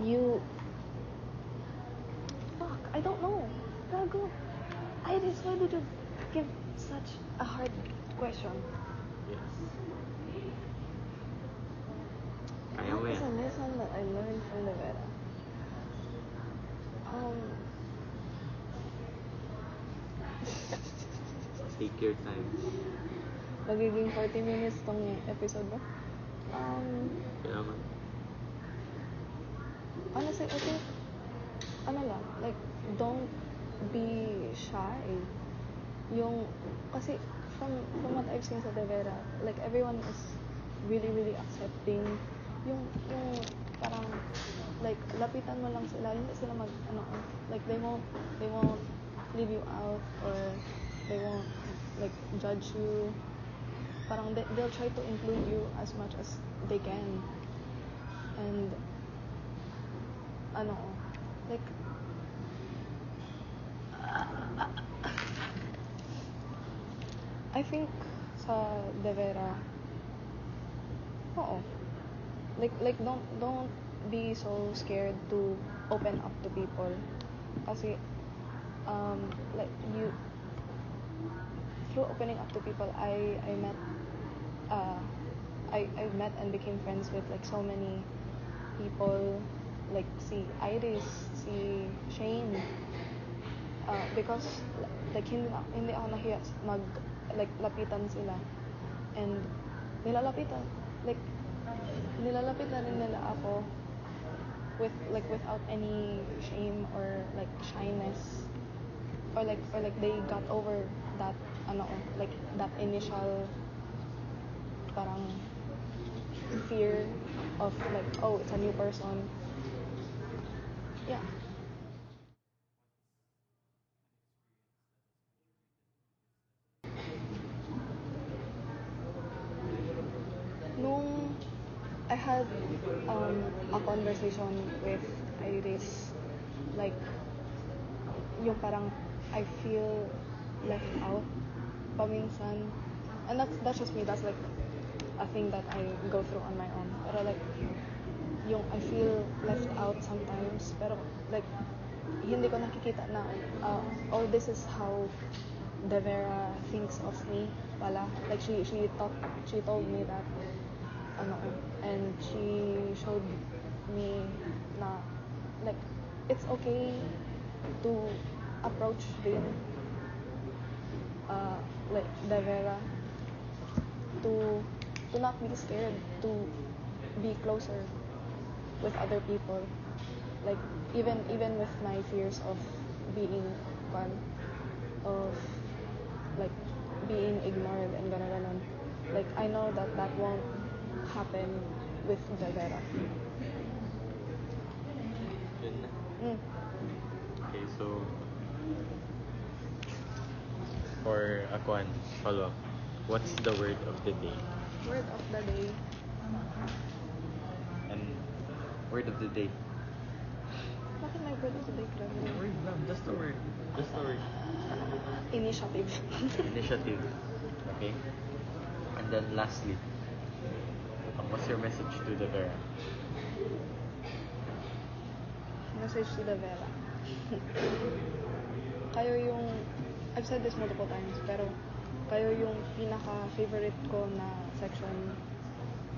you... Fuck, I don't know. Gago. Iris, why did you give such a hard question? Yes. Kaya mo It's a yan. lesson that I learned from the Vera. Take your time. Magiging 40 minutes tong episode ba? Kaya man. Honestly, I think, like, don't be shy. Kasi from what I've seen sa De Vera, like, everyone is really, really accepting. Yung parang, like, lapitan mo lang sila, hindi sila like, they won't leave you out, or they won't, like, judge you. Parang, they'll try to include you as much as they can. And, like, I think sa De Vera, oo. Like don't be so scared to open up to people. Kasi like you, through opening up to people, I met I met and became friends with like so many people, like si Iris, si Shane, because like hindi ako nahiya like lapitan sila, and nilalapitan rin nila ako without any shame or like shyness, or like they got over that like that initial parang fear of like, oh, it's a new person. Yeah. Nung I had a conversation with Iris, like yung parang I feel left out paminsan, and that's just me, that's like a thing that I go through on my own, pero like yung I feel left out sometimes, pero like hindi ko nakikita na oh, this is how De Vera thinks of me pala, like she told me that and she showed me na like it's okay to approach din like De Vera, to not be scared to be closer with other people, like even with my fears of being of like being ignored and ganon, like I know that won't happen with De Vera. Yun na. Okay, so for Akwan, follow up. What's the word of the day? Word of the day. And word of the day. Bakit may word of the day? Word lang, just a word. Just a word. Initiative. Initiative. Okay. And then lastly, what's your message to De Vera? Message to De Vera. Kayo yung, I've said this multiple times, pero kayo yung pinaka-favorite ko na section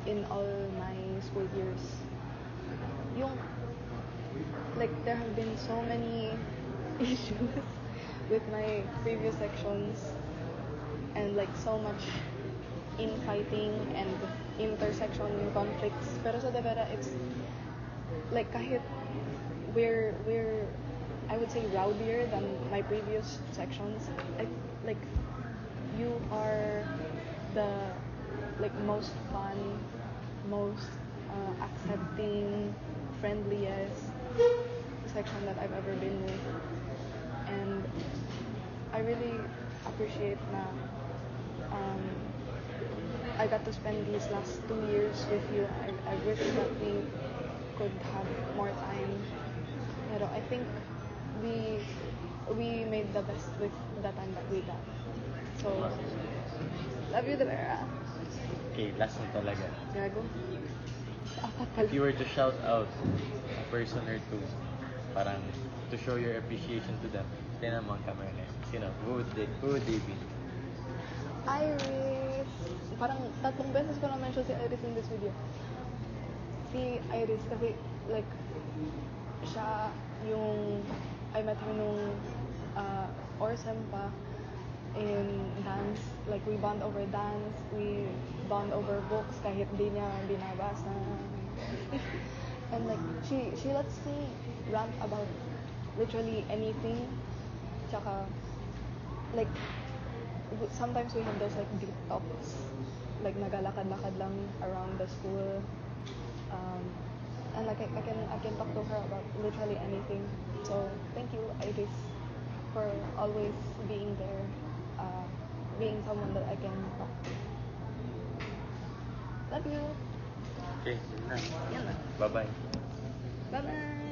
in all my school years. Yung, like, there have been so many issues with my previous sections, and like so much infighting and intersection conflicts. Pero sa De Vera, it's like kahit we're I would say rowdier than my previous sections, like you are the like most fun, most accepting, friendliest section that I've ever been with, and I really appreciate na I got to spend these last 2 years with you. I wish that we could have more time, pero I think we made the best with the time that we got. So, love you, De Vera. Okay, last one talaga. Gago. Apat If pala. you were to shout out a person or two, parang to show your appreciation to them, tingnan mo ang camera na yun. Sino? Who would they be? Iris. Parang 3 beses ko na-mention si Iris in this video. Si Iris kasi like siya yung I met her nung Orsem pa in dance. Like we bond over dance, we bond over books kahit di niya binabasa. And like she lets me rant about literally anything. Tsaka like sometimes we have those like deep talks, like nagalakad-lakad lang around the school, and like I can talk to her about literally anything. So thank you, Iris, for always being there, being someone that I can talk to. Love you. Okay, yun na. Yan na. Bye-bye. Bye bye.